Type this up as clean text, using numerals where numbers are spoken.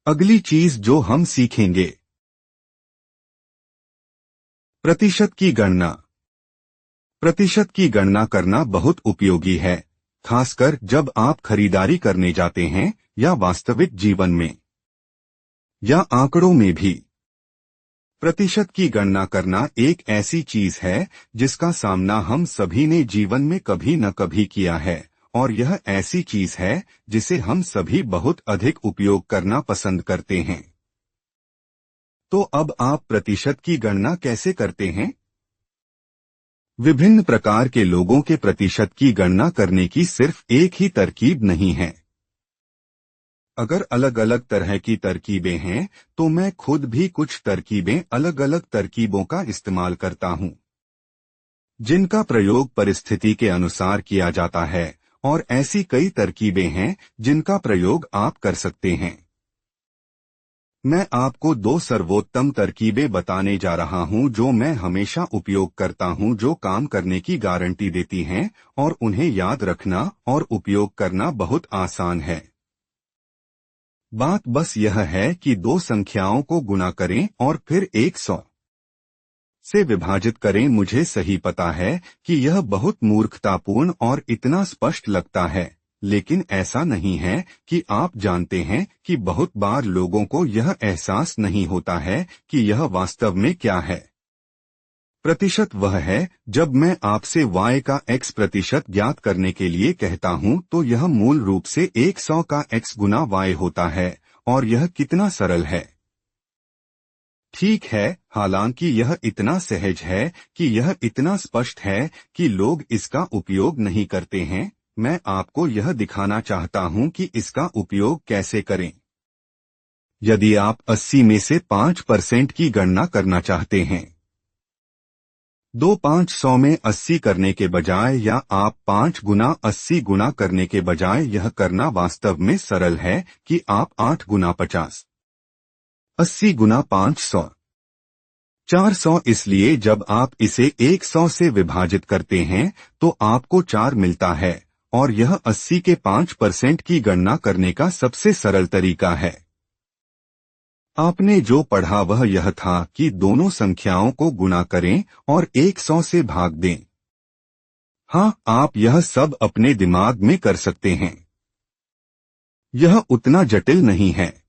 अगली चीज जो हम सीखेंगे, प्रतिशत की गणना। प्रतिशत की गणना करना बहुत उपयोगी है, खासकर जब आप खरीदारी करने जाते हैं या वास्तविक जीवन में या आंकड़ों में भी। प्रतिशत की गणना करना एक ऐसी चीज है जिसका सामना हम सभी ने जीवन में कभी न कभी किया है, और यह ऐसी चीज है जिसे हम सभी बहुत अधिक उपयोग करना पसंद करते हैं। तो अब आप प्रतिशत की गणना कैसे करते हैं? विभिन्न प्रकार के लोगों के प्रतिशत की गणना करने की सिर्फ एक ही तरकीब नहीं है। अगर अलग अलग तरह की तरकीबें हैं, तो मैं खुद भी कुछ तरकीबें अलग अलग तरकीबों का इस्तेमाल करता हूं, जिनका प्रयोग परिस्थिति के अनुसार किया जाता है, और ऐसी कई तरकीबें हैं जिनका प्रयोग आप कर सकते हैं। मैं आपको 2 सर्वोत्तम तरकीबें बताने जा रहा हूं जो मैं हमेशा उपयोग करता हूं, जो काम करने की गारंटी देती हैं और उन्हें याद रखना और उपयोग करना बहुत आसान है। बात बस यह है कि 2 संख्याओं को गुणा करें और फिर 100 से विभाजित करें। मुझे सही पता है कि यह बहुत मूर्खतापूर्ण और इतना स्पष्ट लगता है, लेकिन ऐसा नहीं है कि आप जानते हैं कि बहुत बार लोगों को यह एहसास नहीं होता है कि यह वास्तव में क्या है। प्रतिशत वह है जब मैं आपसे y का x प्रतिशत ज्ञात करने के लिए कहता हूं, तो यह मूल रूप से 100 का x गुना y होता है, और यह कितना सरल है। ठीक है, हालांकि यह इतना सहज है कि यह इतना स्पष्ट है कि लोग इसका उपयोग नहीं करते हैं। मैं आपको यह दिखाना चाहता हूं कि इसका उपयोग कैसे करें। यदि आप 80 में से 5% की गणना करना चाहते हैं, 500 में 80 करने के बजाय, या आप 5 गुना 80 गुना करने के बजाय, यह करना वास्तव में सरल है कि आप 8 गुना 50, 80 गुना 500, 400। इसलिए जब आप इसे 100 से विभाजित करते हैं तो आपको 4 मिलता है, और यह 80 के 5% की गणना करने का सबसे सरल तरीका है। आपने जो पढ़ा वह यह था कि दोनों संख्याओं को गुणा करें और 100 से भाग दें। हाँ, आप यह सब अपने दिमाग में कर सकते हैं। यह उतना जटिल नहीं है।